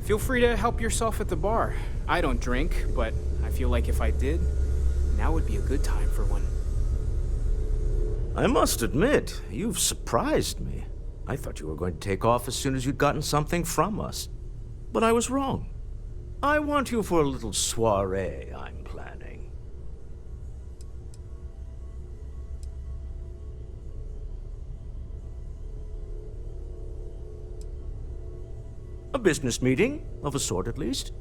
Feel free to help yourself at the bar. I don't drink, but I feel like if I did, now would be a good time for one. I must admit, you've surprised me. I thought you were going to take off as soon as you'd gotten something from us. But I was wrong. I want you for a little soiree I'm planning. A business meeting, of a sort at least.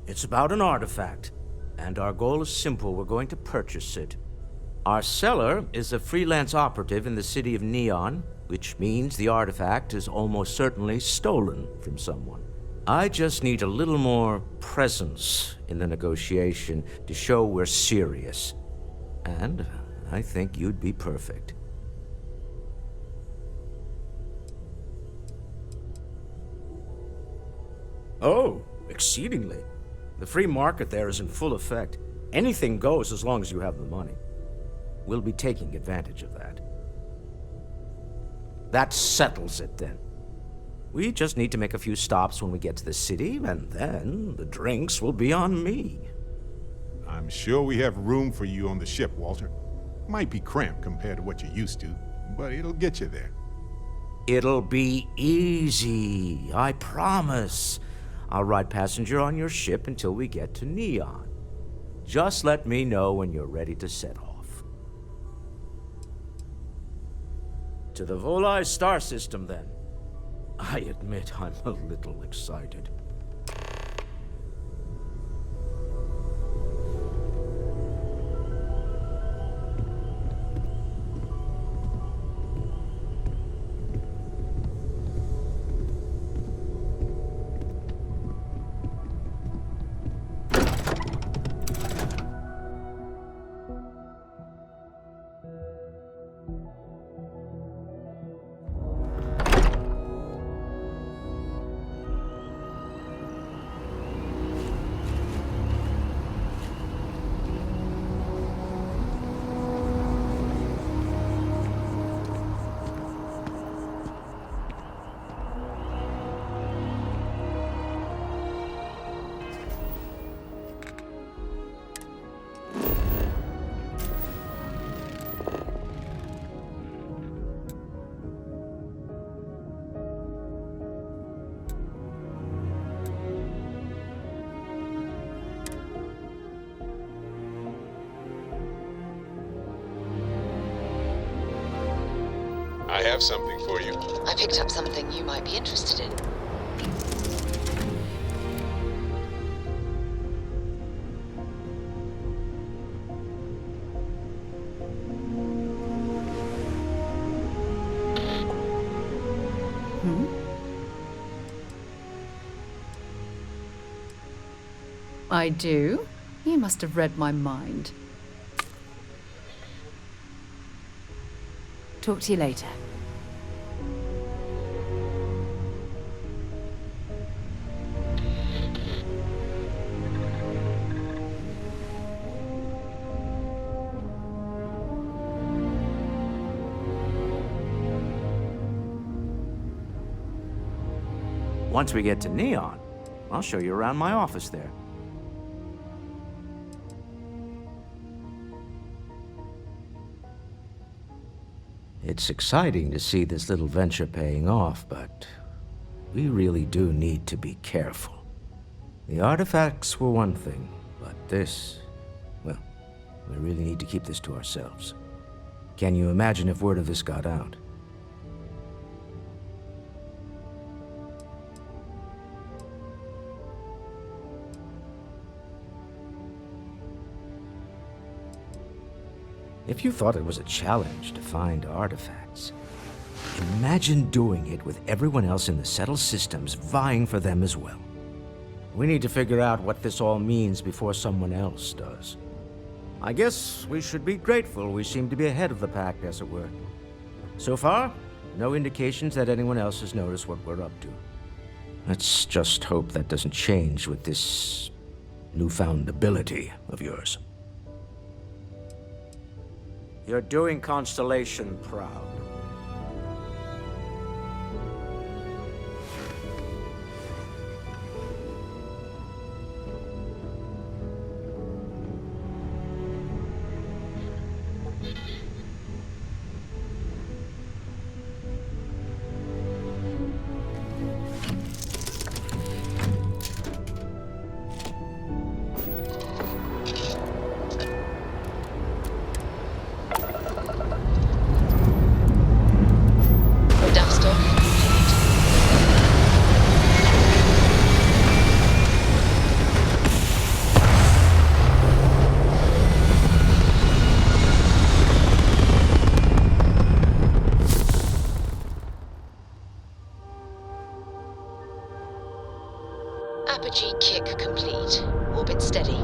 It's about an artifact, and our goal is simple. We're going to purchase it. Our seller is a freelance operative in the city of Neon, which means the artifact is almost certainly stolen from someone. I just need a little more presence in the negotiation to show we're serious. And I think you'd be perfect. Oh, exceedingly. The free market there is in full effect. Anything goes as long as you have the money. We'll be taking advantage of that. That settles it, then. We just need to make a few stops when we get to the city, and then the drinks will be on me. I'm sure we have room for you on the ship, Walter. Might be cramped compared to what you're used to, but it'll get you there. It'll be easy, I promise. I'll ride passenger on your ship until we get to Neon. Just let me know when you're ready to set off. To the Volai star system, then. I admit I'm a little excited. I have something for you. I picked up something you might be interested in. I do. You must have read my mind. Talk to you later. Once we get to Neon, I'll show you around my office there. It's exciting to see this little venture paying off, but we really do need to be careful. The artifacts were one thing, but this, well, we really need to keep this to ourselves. Can you imagine if word of this got out? If you thought it was a challenge to find artifacts, imagine doing it with everyone else in the settled systems vying for them as well. We need to figure out what this all means before someone else does. I guess we should be grateful we seem to be ahead of the pack, as it were. So far, no indications that anyone else has noticed what we're up to. Let's just hope that doesn't change with this newfound ability of yours. You're doing Constellation proud. Energy kick complete. Orbit steady.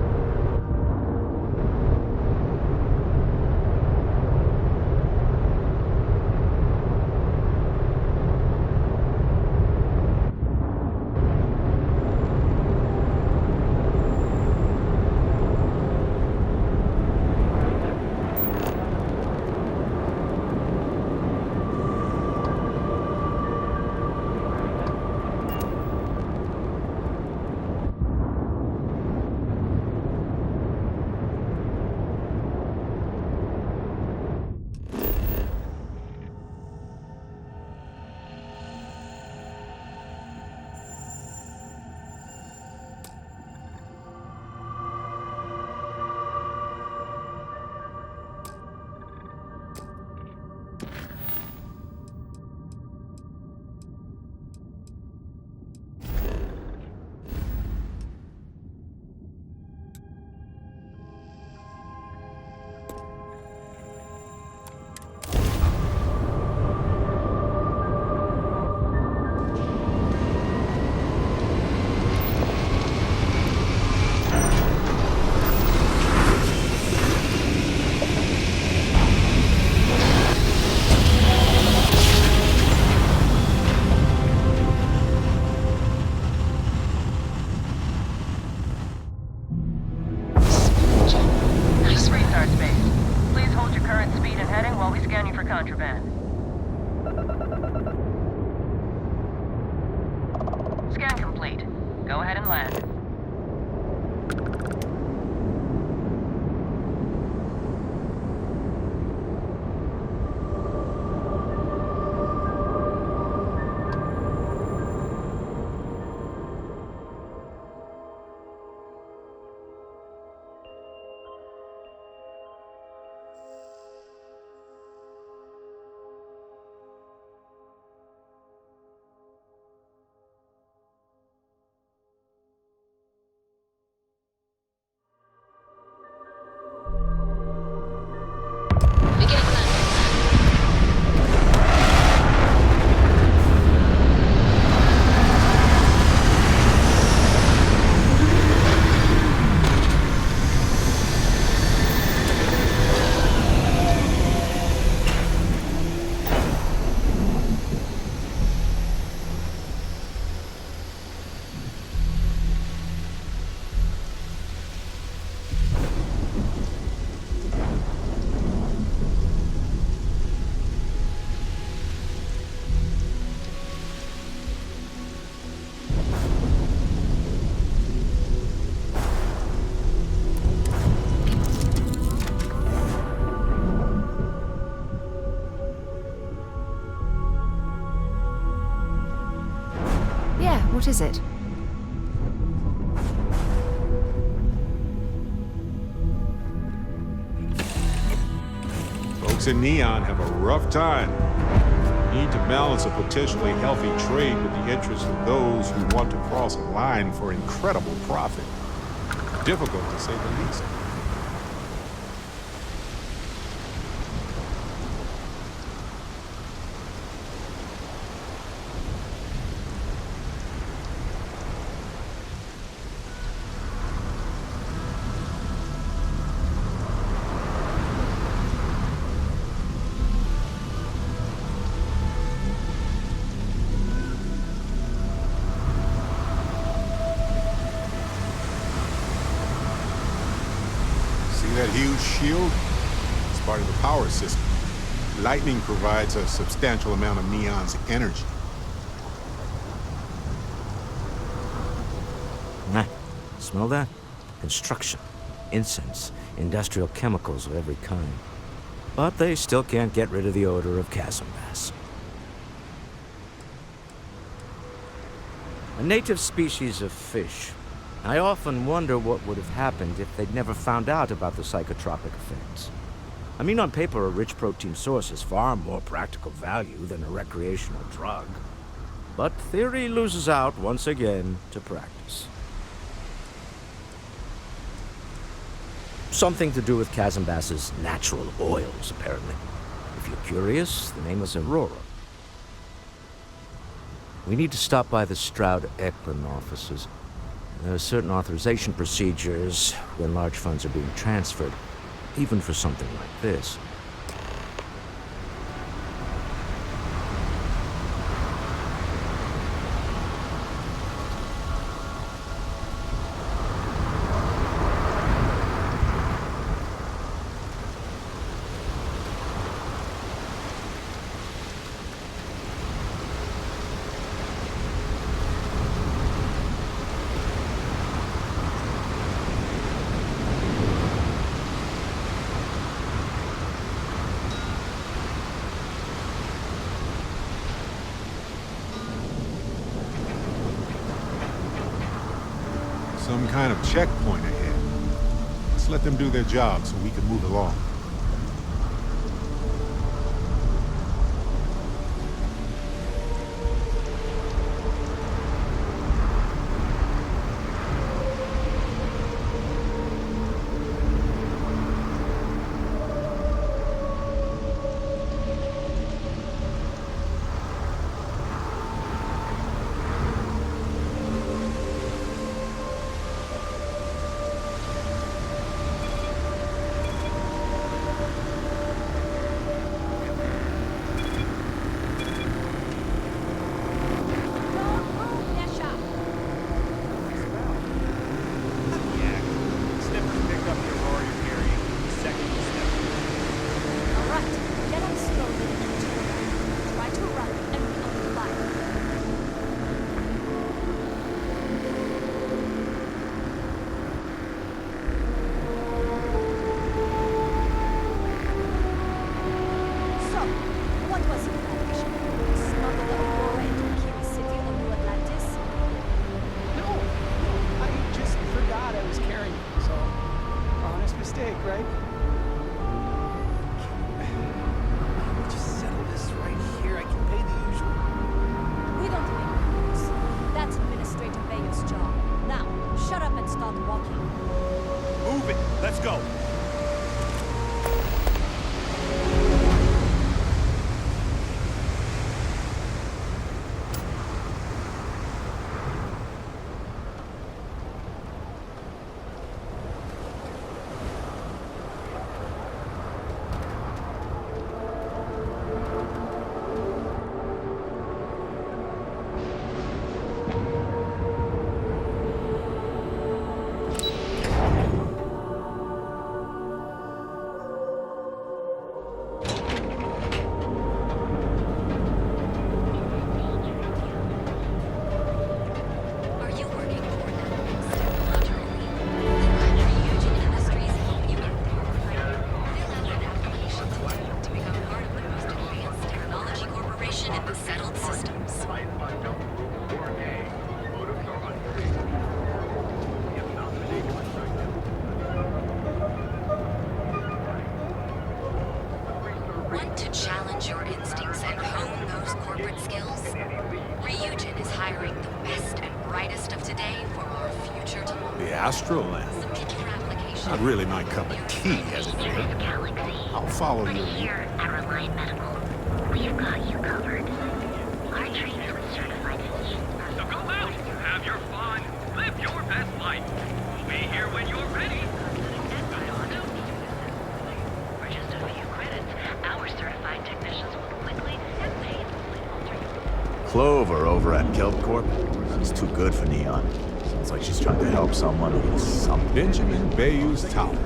Contraband. Scan complete. Go ahead and land. What is it? Folks in Neon have a rough time. Need to balance a potentially healthy trade with the interests of those who want to cross a line for incredible profit. Difficult to say the least. That huge shield is part of the power system. Lightning provides a substantial amount of Neon's energy. Nah, smell that? Construction, incense, industrial chemicals of every kind. But they still can't get rid of the odor of chasm bass. A native species of fish. I often wonder what would have happened if they'd never found out about the psychotropic effects. I mean, on paper, a rich protein source has far more practical value than a recreational drug. But theory loses out once again to practice. Something to do with chasm bass's natural oils, apparently. If you're curious, the name is Aurora. We need to stop by the Stroud-Eklund offices. There are certain authorization procedures when large funds are being transferred, even for something like this. Some kind of checkpoint ahead. Let's let them do their job so we can move along. Want to challenge your instincts and hone those corporate skills? Ryujin is hiring the best and brightest of today for our future tomorrow. The Astral Land. Submit your application. Not really my cup of tea, as it were. I'll follow you. Here at Reliant Medical, we've got you covered. Our trained and certified physicians are So go out, have your fun, live your best life. We'll be here when you're ready. For just a few credits, our certified technicians will quickly and painlessly alter your... Clover over at Kelp Corp. She's too good for Neon. Sounds like she's trying to help someone who's something. Benjamin Bayou's Tower.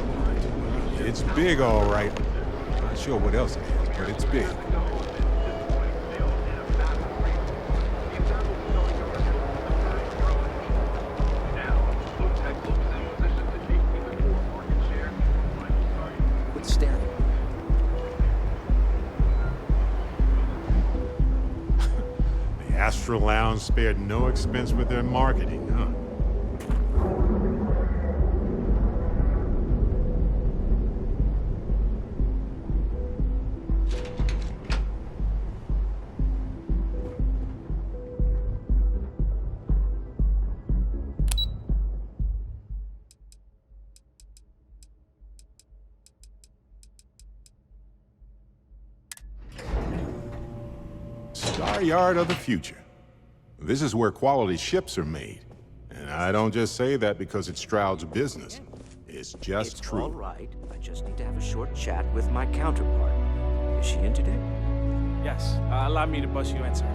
It's big, all right. Not sure what else it is, but it's big. Quit staring. The Astral Lounge spared no expense with their marketing, huh? Star Yard of the future. This is where quality ships are made. And I don't just say that because it's Stroud's business. It's just It's true. all right. I just need to have a short chat with my counterpart. Is she in today? Yes, allow me to bust you in, sir.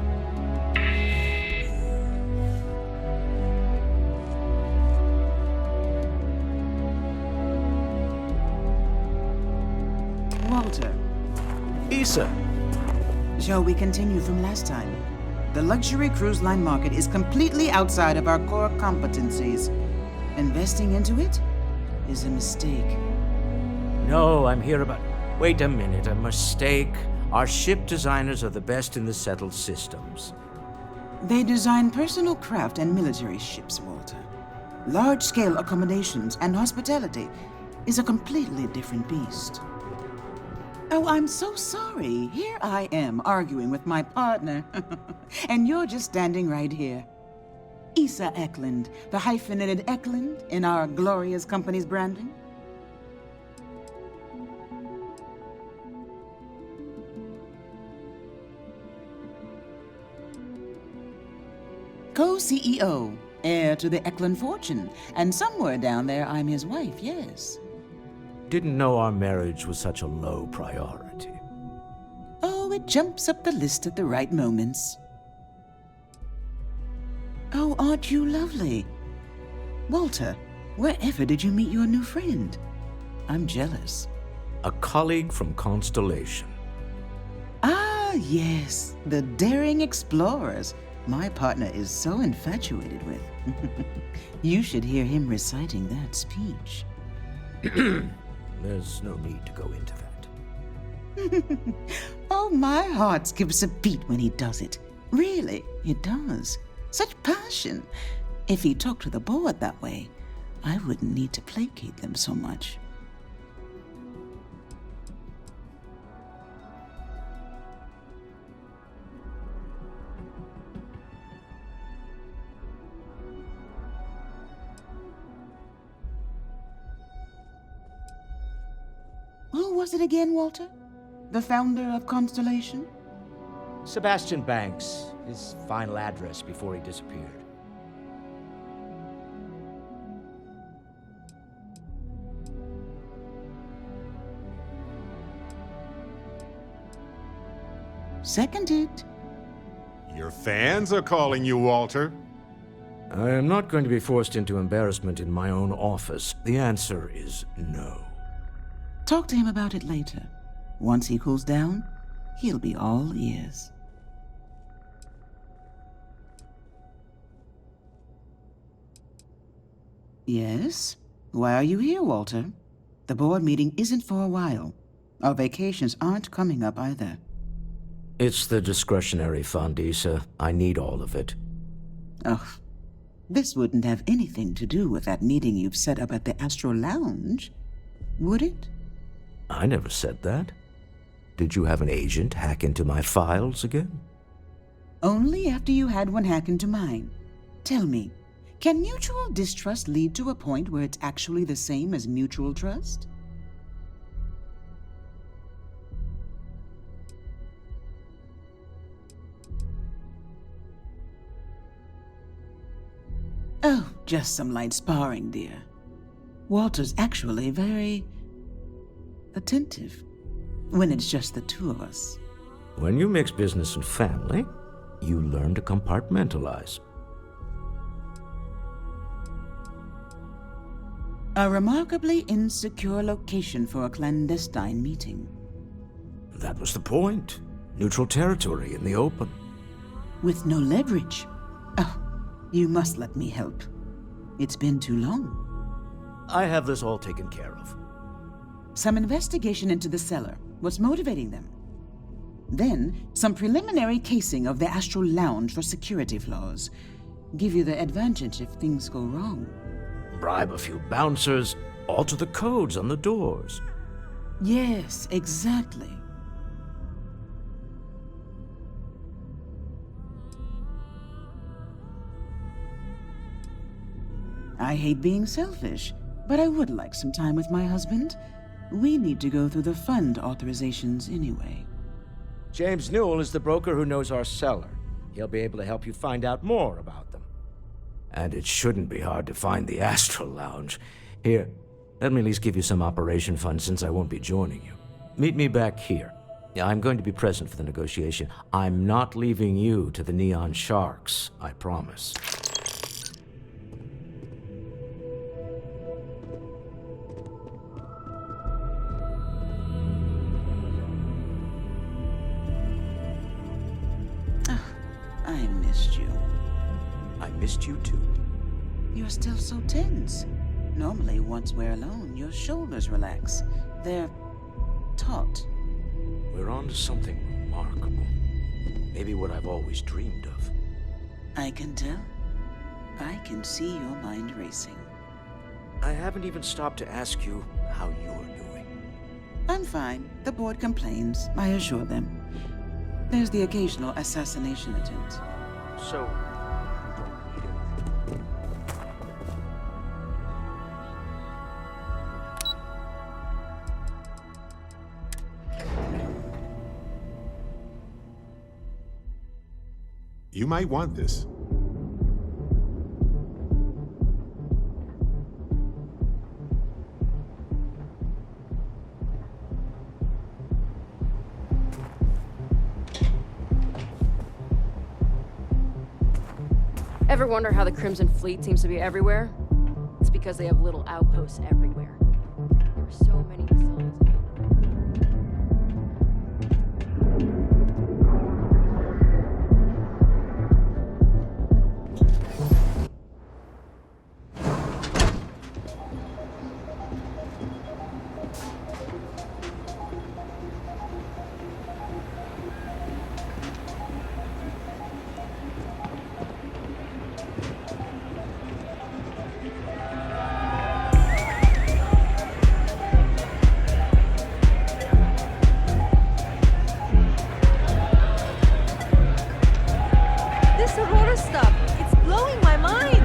Walter, Issa, shall we continue from last time? The luxury cruise line market is completely outside of our core competencies. Investing into it is a mistake. No, I'm here about... Wait a minute, a mistake. Our ship designers are the best in the settled systems. They design personal craft and military ships, Walter. Large-scale accommodations and hospitality is a completely different beast. Oh, I'm so sorry. Here I am arguing with my partner, and you're just standing right here. Issa Eklund, the hyphenated Eklund in our glorious company's branding. Co-CEO, heir to the Eklund fortune, and somewhere down there I'm his wife, yes. Didn't know our marriage was such a low priority. Oh, it jumps up the list at the right moments. Oh, aren't you lovely? Walter, wherever did you meet your new friend? I'm jealous. A colleague from Constellation. Ah, yes, the daring explorers my partner is so infatuated with. You should hear him reciting that speech. There's no need to go into that. Oh, my heart skips a beat when he does it. Really, it does. Such passion. If he talked to the board that way, I wouldn't need to placate them so much. Who was it again, Walter? The founder of Constellation? Sebastian Banks, his final address before he disappeared. Seconded. Your fans are calling you Walter. I am not going to be forced into embarrassment in my own office. The answer is no. Talk to him about it later. Once he cools down, he'll be all ears. Yes? Why are you here, Walter? The board meeting isn't for a while. Our vacations aren't coming up either. It's the discretionary fund, Issa. I need all of it. Ugh. This wouldn't have anything to do with that meeting you've set up at the Astro Lounge, would it? I never said that. Did you have an agent hack into my files again? Only after you had one hack into mine. Tell me, can mutual distrust lead to a point where it's actually the same as mutual trust? Oh, just some light sparring, dear. Walter's actually very attentive when it's just the two of us. When you mix business and family, you learn to compartmentalize. A remarkably insecure location for a clandestine meeting. That was the point. Neutral territory in the open. With no leverage. Oh, you must let me help. It's been too long. I have this all taken care of. Some investigation into the cellar. What's motivating them? Then, some preliminary casing of the Astral Lounge for security flaws. Give you the advantage if things go wrong. Bribe a few bouncers, alter the codes on the doors. Yes, exactly. I hate being selfish, but I would like some time with my husband. We need to go through the fund authorizations anyway. James Newell is the broker who knows our cellar. He'll be able to help you find out more about them. And it shouldn't be hard to find the Astral Lounge. Here, let me at least give you some operation funds since I won't be joining you. Meet me back here. I'm going to be present for the negotiation. I'm not leaving you to the Neon Sharks, I promise. I missed you. I missed you too. You're still so tense. Normally, once we're alone, your shoulders relax. They're taut. We're on to something remarkable. Maybe what I've always dreamed of. I can tell. I can see your mind racing. I haven't even stopped to ask you how you're doing. I'm fine. The board complains. I assure them. There's the occasional assassination attempt. So, you don't need anything. You might want this. Ever wonder how the Crimson Fleet seems to be everywhere? It's because they have little outposts everywhere. There are so many facilities. This Aurora stuff, it's blowing my mind.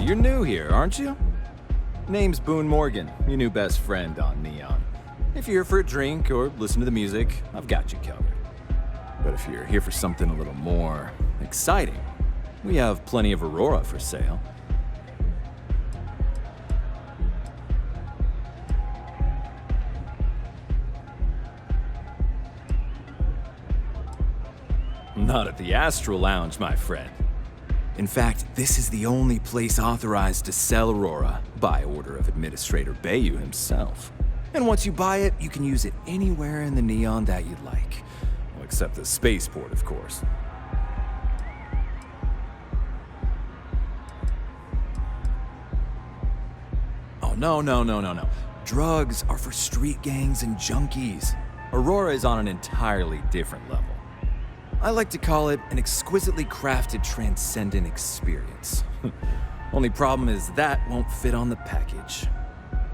You're new here, aren't you? Name's Boone Morgan, your new best friend on Neon. If you're here for a drink or listen to the music, I've got you covered. But if you're here for something a little more exciting, we have plenty of Aurora for sale. Not at the Astral Lounge, my friend. In fact, this is the only place authorized to sell Aurora by order of Administrator Bayou himself. And once you buy it, you can use it anywhere in the Neon that you'd like. Well, except the spaceport, of course. Oh, no. Drugs are for street gangs and junkies. Aurora is on an entirely different level. I like to call it an exquisitely crafted transcendent experience. Only problem is that won't fit on the package.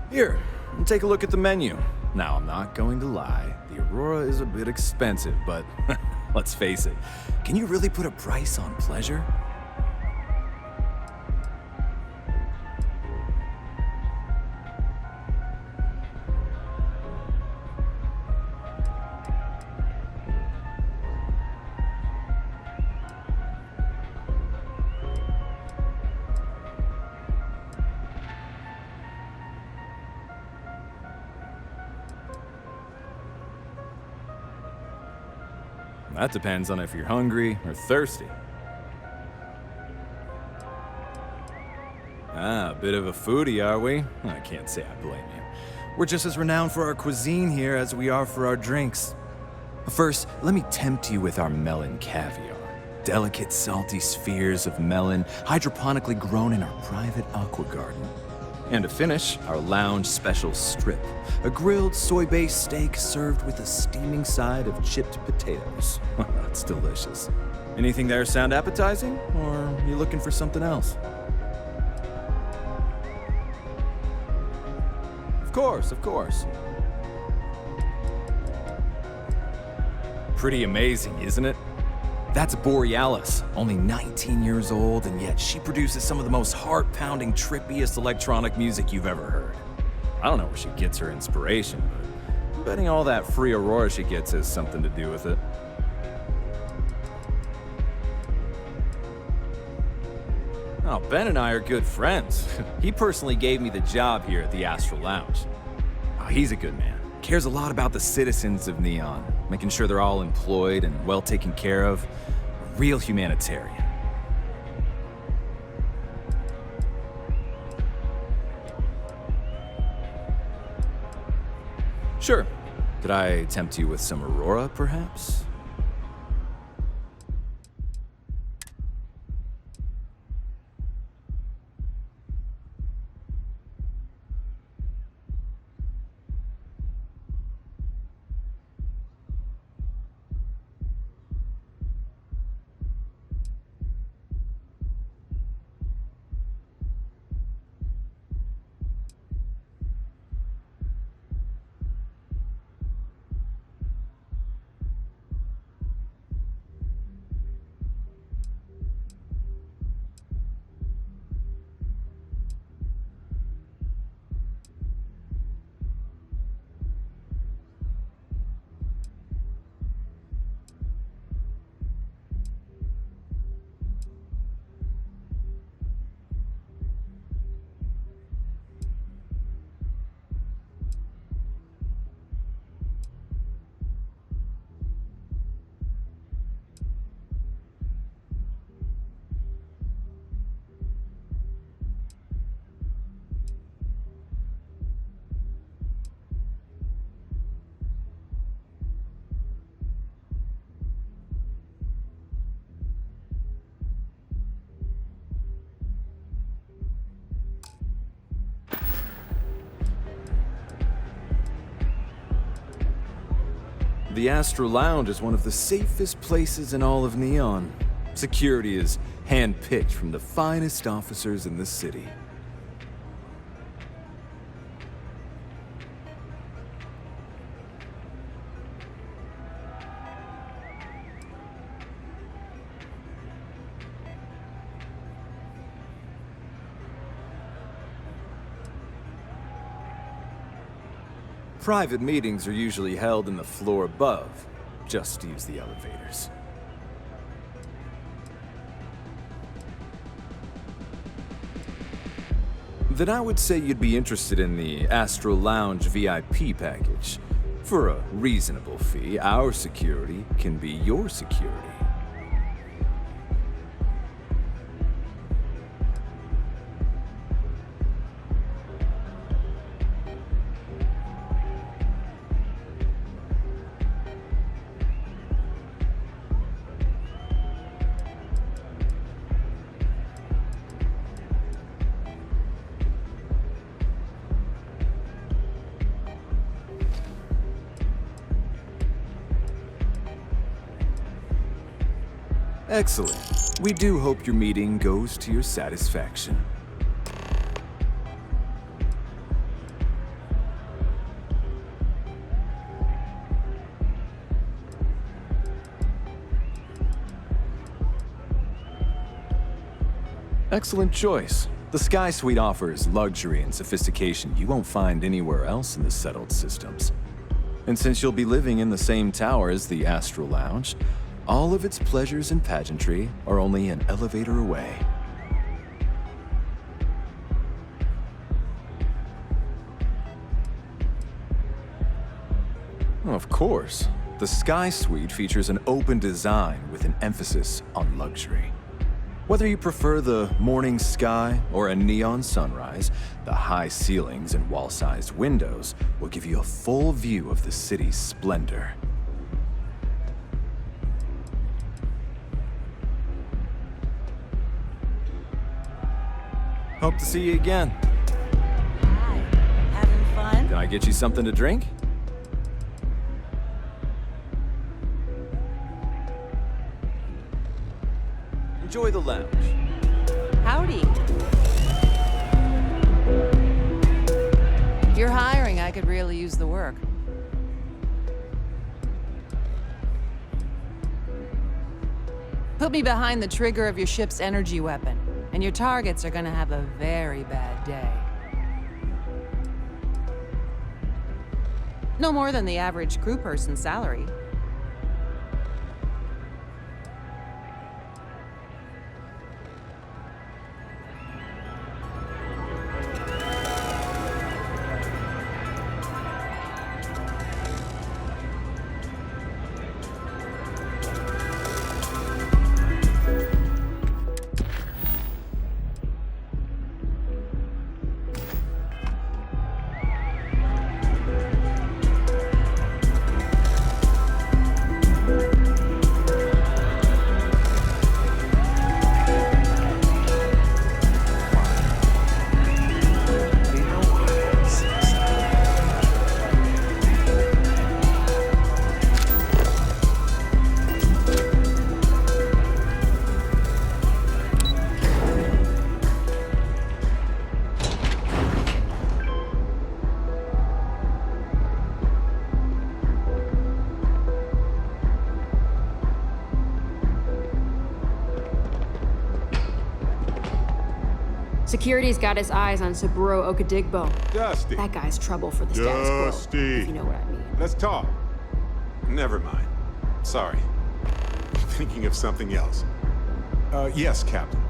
Here, take a look at the menu. Now, I'm not going to lie, the Aurora is a bit expensive, but let's face it, can you really put a price on pleasure? That depends on if you're hungry or thirsty. Ah, a bit of a foodie, are we? I can't say I blame you. We're just as renowned for our cuisine here as we are for our drinks. First, let me tempt you with our melon caviar. Delicate, salty spheres of melon, hydroponically grown in our private aqua garden. And to finish, our lounge special strip, a grilled soy-based steak served with a steaming side of chipped potatoes. That's delicious. Anything there sound appetizing, or are you looking for something else? Of course. Pretty amazing, isn't it? That's Borealis, only 19 years old, and yet she produces some of the most heart-pounding, trippiest electronic music you've ever heard. I don't know where she gets her inspiration, but I'm betting all that free Aurora she gets has something to do with it. Oh, Ben and I are good friends. He personally gave me the job here at the Astral Lounge. Oh, he's a good man. Cares a lot about the citizens of Neon, making sure they're all employed and well taken care of. A real humanitarian. Sure. Could I tempt you with some Aurora, perhaps? The Astral Lounge is one of the safest places in all of Neon. Security is hand-picked from the finest officers in the city. Private meetings are usually held in the floor above. Just use the elevators. Then I would say you'd be interested in the Astral Lounge VIP package. For a reasonable fee, our security can be your security. Excellent. We do hope your meeting goes to your satisfaction. Excellent choice. The Sky Suite offers luxury and sophistication you won't find anywhere else in the settled systems. And since you'll be living in the same tower as the Astral Lounge, all of its pleasures and pageantry are only an elevator away. Of course. The Sky Suite features an open design with an emphasis on luxury. Whether you prefer the morning sky or a neon sunrise, the high ceilings and wall-sized windows will give you a full view of the city's splendor. Hope to see you again. Hi. Having fun? Can I get you something to drink? Enjoy the lounge. Howdy. You're hiring. I could really use the work. Put me behind the trigger of your ship's energy weapon, and your targets are gonna have a very bad day. No more than the average crew person's salary. Security's got his eyes on Saburo Okadigbo. Dusty. That guy's trouble for the status quo, Dusty. if you know what I mean. Let's talk. Never mind. Sorry. Thinking of something else. Yes, Captain.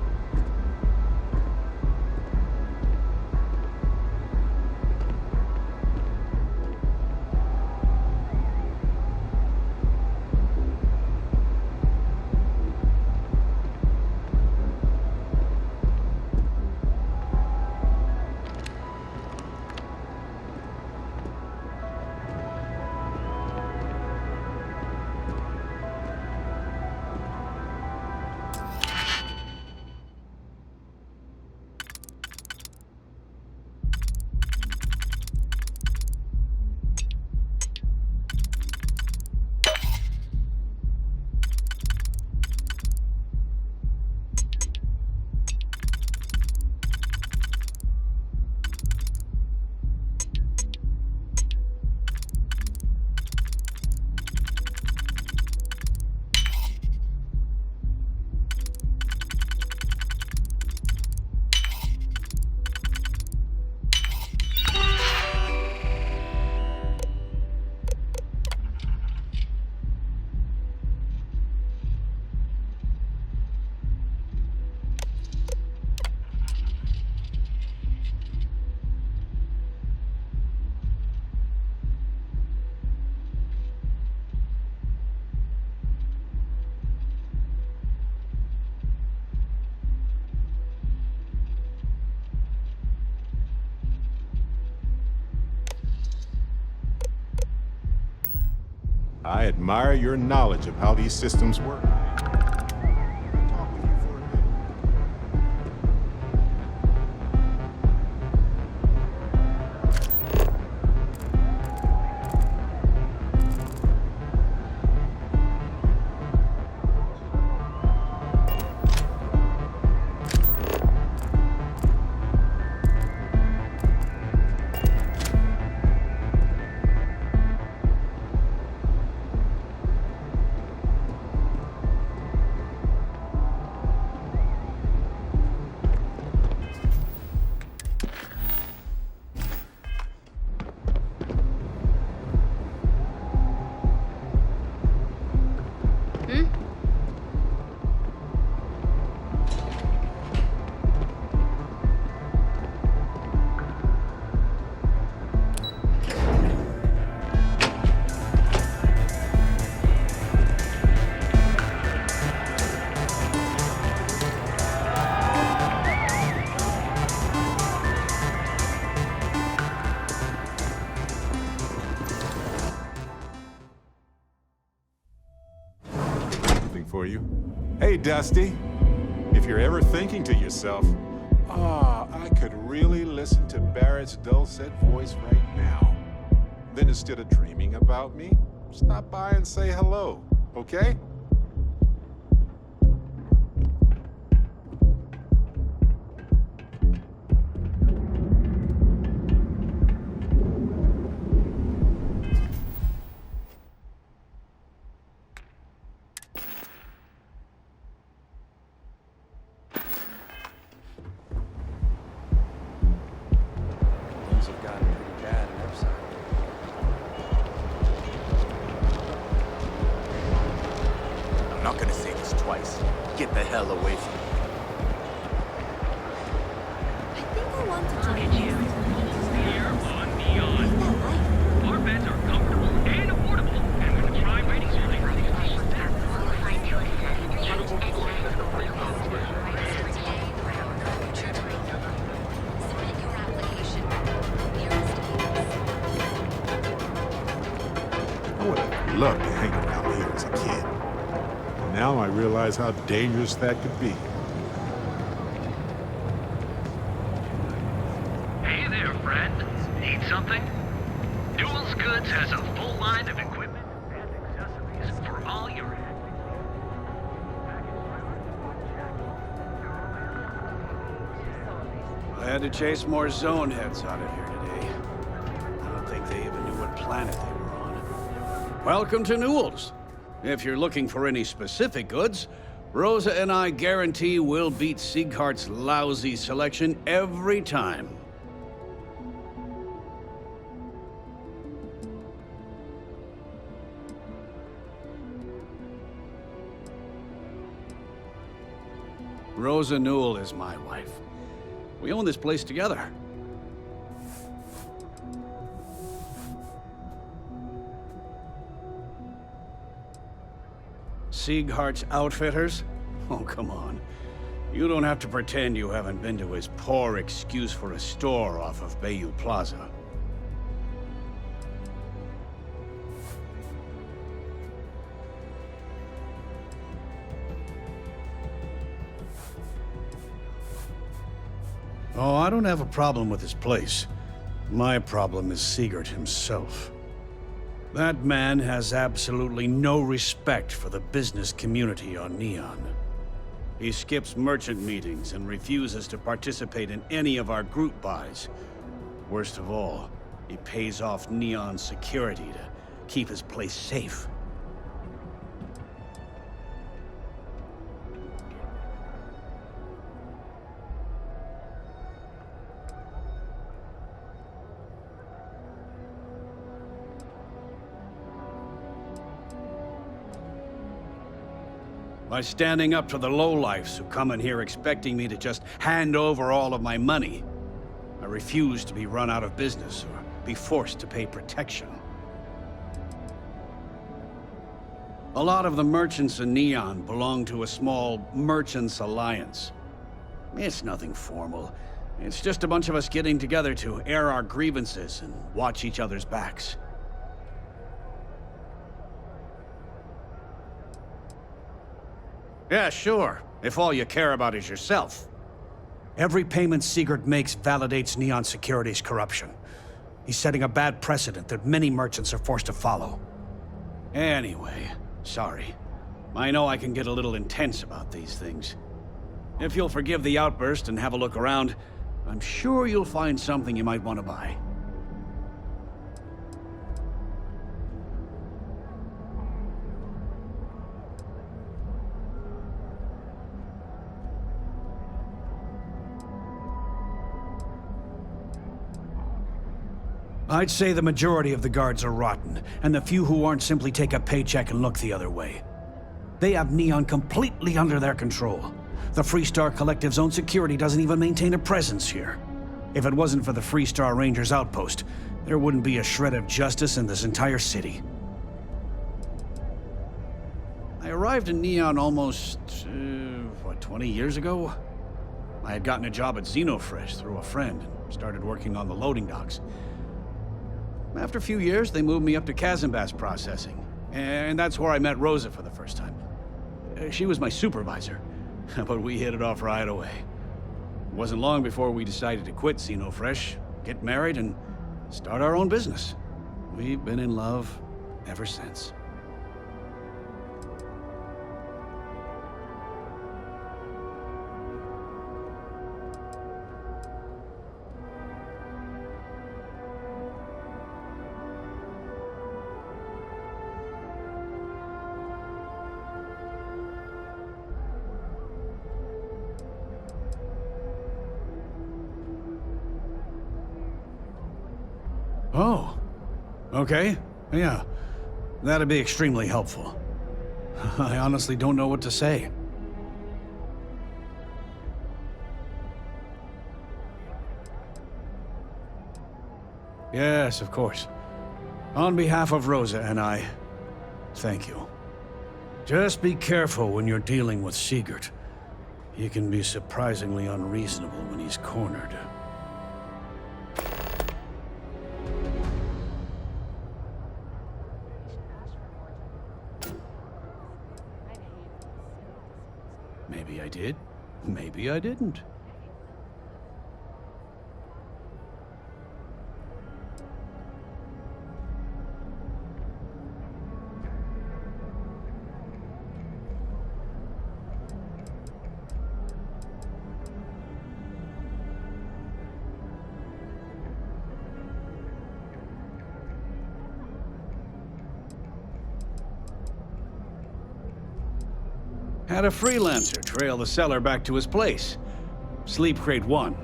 I admire your knowledge of how these systems work. Dusty. If you're ever thinking to yourself, I could really listen to Barrett's dulcet voice right now, then instead of dreaming about me, stop by and say hello, okay? I'm not gonna say this twice. Get the hell away from me. I think I want to join Here on Neon. Our beds are comfortable and affordable, and with the Prime rating serving qualified to assess any medical Submit your application. Nearest I would have loved to hang around here as a kid. Now I realize how dangerous that could be. Hey there, friend. Need something? Newell's Goods has a full line of equipment and accessories for all your I had to chase more zone heads out of here today. I don't think they even knew what planet they were on. Welcome to Newell's. If you're looking for any specific goods, Rosa and I guarantee we'll beat Sieghart's lousy selection every time. Rosa Newell is my wife. We own this place together. Sieghart's Outfitters? Oh, come on. You don't have to pretend you haven't been to his poor excuse for a store off of Bayou Plaza. Oh, I don't have a problem with this place. My problem is Siegert himself. That man has absolutely no respect for the business community on Neon. He skips merchant meetings and refuses to participate in any of our group buys. Worst of all, he pays off Neon security to keep his place safe. By standing up to the lowlifes who come in here expecting me to just hand over all of my money. I refuse to be run out of business or be forced to pay protection. A lot of the merchants in Neon belong to a small merchants alliance. It's nothing formal. It's just a bunch of us getting together to air our grievances and watch each other's backs. Yeah, sure, if all you care about is yourself. Every payment Siegert makes validates Neon Security's corruption. He's setting a bad precedent that many merchants are forced to follow. Anyway, sorry. I know I can get a little intense about these things. If you'll forgive the outburst and have a look around, I'm sure you'll find something you might want to buy. I'd say the majority of the guards are rotten, and the few who aren't simply take a paycheck and look the other way. They have Neon completely under their control. The Freestar Collective's own security doesn't even maintain a presence here. If it wasn't for the Freestar Rangers outpost, there wouldn't be a shred of justice in this entire city. I arrived in Neon almost, 20 years ago? I had gotten a job at Xenofresh through a friend and started working on the loading docks. After a few years, they moved me up to Kazanbas processing, and that's where I met Rosa for the first time. She was my supervisor, but we hit it off right away. It wasn't long before we decided to quit Sino Fresh, get married, and start our own business. We've been in love ever since. Oh, okay. Yeah, that'd be extremely helpful. I honestly don't know what to say. Yes, of course. On behalf of Rosa and I, thank you. Just be careful when you're dealing with Sigurd. He can be surprisingly unreasonable when he's cornered. Maybe I did. Maybe I didn't. Had a freelancer trail the seller back to his place. Sleep Crate 1.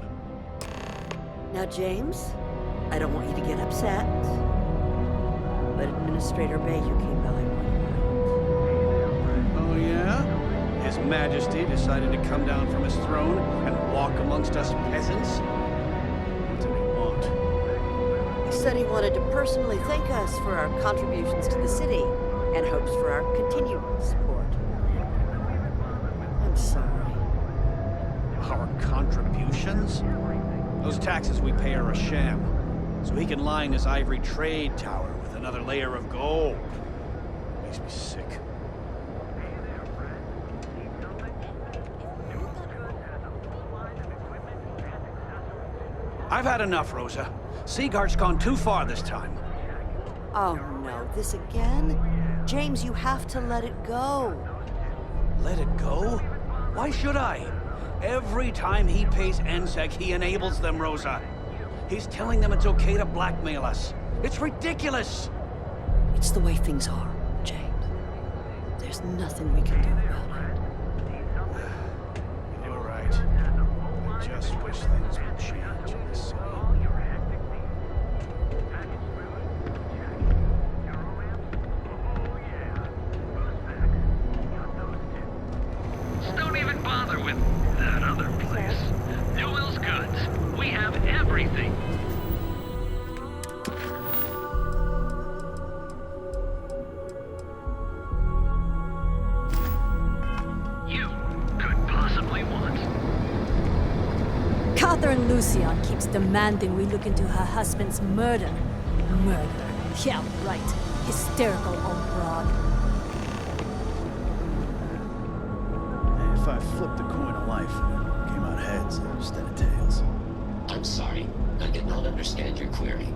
Now, James, I don't want you to get upset, but Administrator Bayou came by one Oh, yeah? His Majesty decided to come down from his throne and walk amongst us peasants? What did he want? He said he wanted to personally thank us for our contributions to the city and hopes for our continued support. I'm sorry. Our contributions? Those taxes we pay are a sham, so he can line his ivory trade tower with another layer of gold. Makes me sick. I've had enough, Rosa. Sigurd's gone too far this time. Oh no, this again? James, you have to let it go. Let it go? Why should I? Every time he pays NSEC, he enables them, Rosa. He's telling them it's okay to blackmail us. It's ridiculous! It's the way things are, James. There's nothing we can do about it. You're right. I just wish things would change in this city. Don't even bother with that other place. Newell's Goods. We have everything. You could possibly want. Catherine Lucian keeps demanding we look into her husband's murder. Murder. Yeah, right. Hysterical old broad. If I flipped the coin of life, it came out heads instead of tails. I'm sorry. I did not understand your query.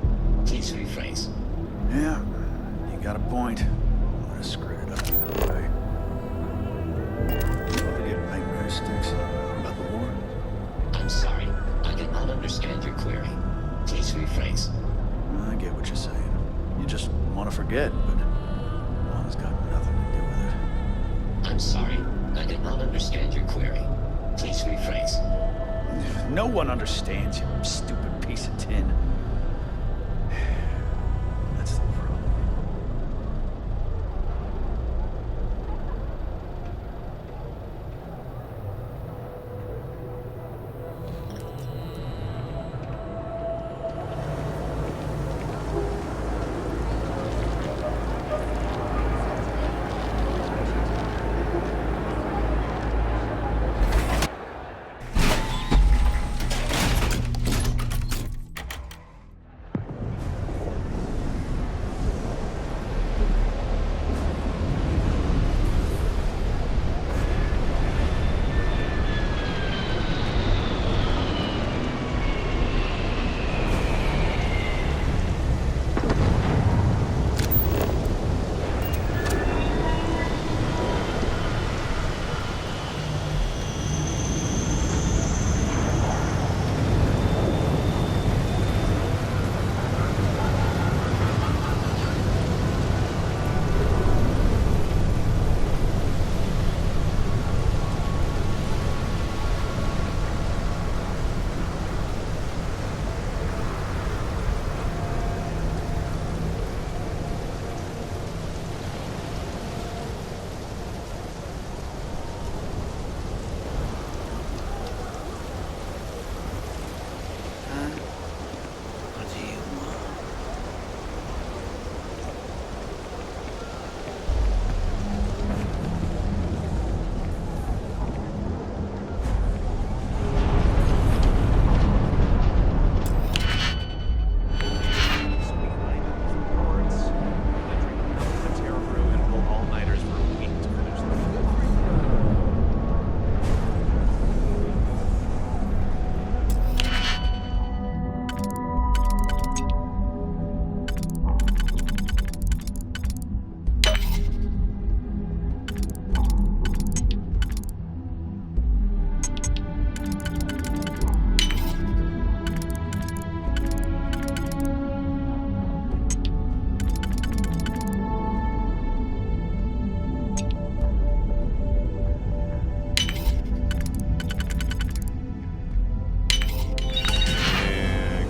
Please rephrase. Yeah, you got a point. I would have screwed it up either way. You ever get nightmare sticks about the war? I'm sorry. I did not understand your query. Please rephrase. I get what you're saying. You just want to forget, but one's got nothing to do with it. I'm sorry. I did not understand your query. Please rephrase. No one understands, you stupid piece of tin. That's the problem.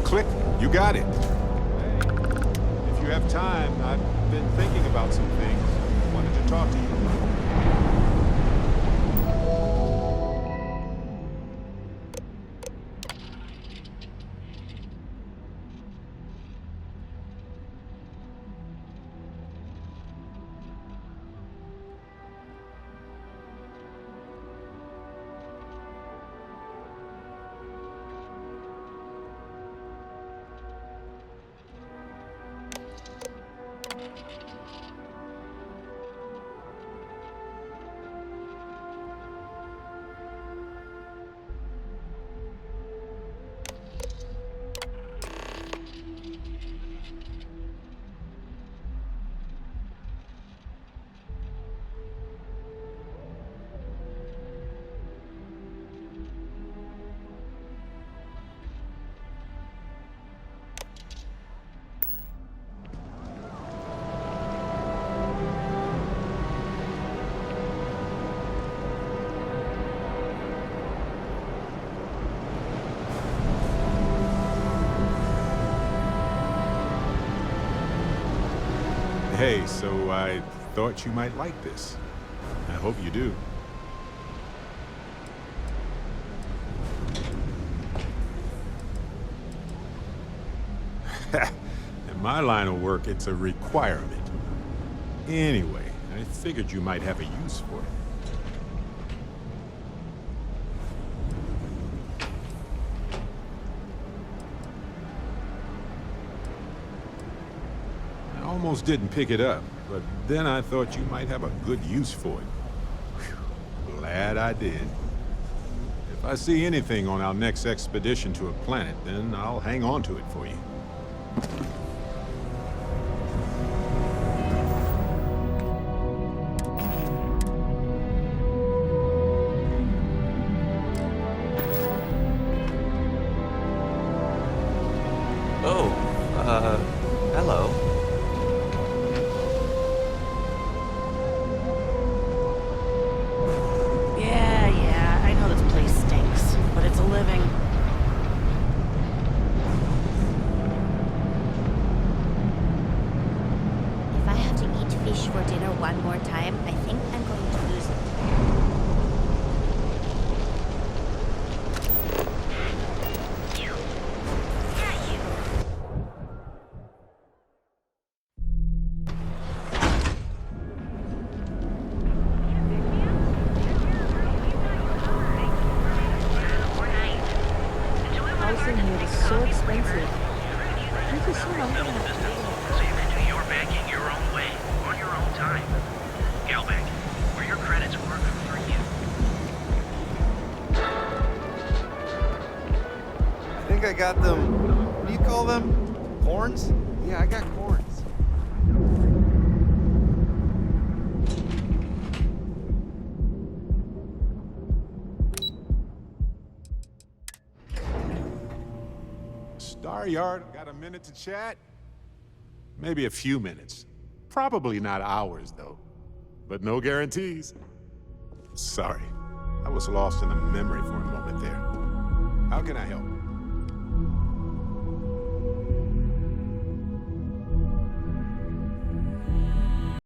Click, you got it. Hey, if you have time, I've been thinking about some things. Wanted to talk to you. Hey, so I thought you might like this. I hope you do. In my line of work, it's a requirement. Anyway, I figured you might have a use for it. Almost didn't pick it up, but then I thought you might have a good use for it. Whew, glad I did. If I see anything on our next expedition to a planet, then I'll hang on to it for you. Hello. Yeah, I know this place stinks, but it's a living. If I have to eat fish for dinner one more time, I think I'm going to lose it. Housing here is so expensive. Pretty soon I'm gonna have to So you can do your banking your own way, on your own time. Galbank, where your credits work for you. I think I got them. What do you call them? Horns? Yeah, I got corns. Staryard, got a minute to chat? Maybe a few minutes. Probably not hours, though. But no guarantees. Sorry, I was lost in a memory for a moment there. How can I help?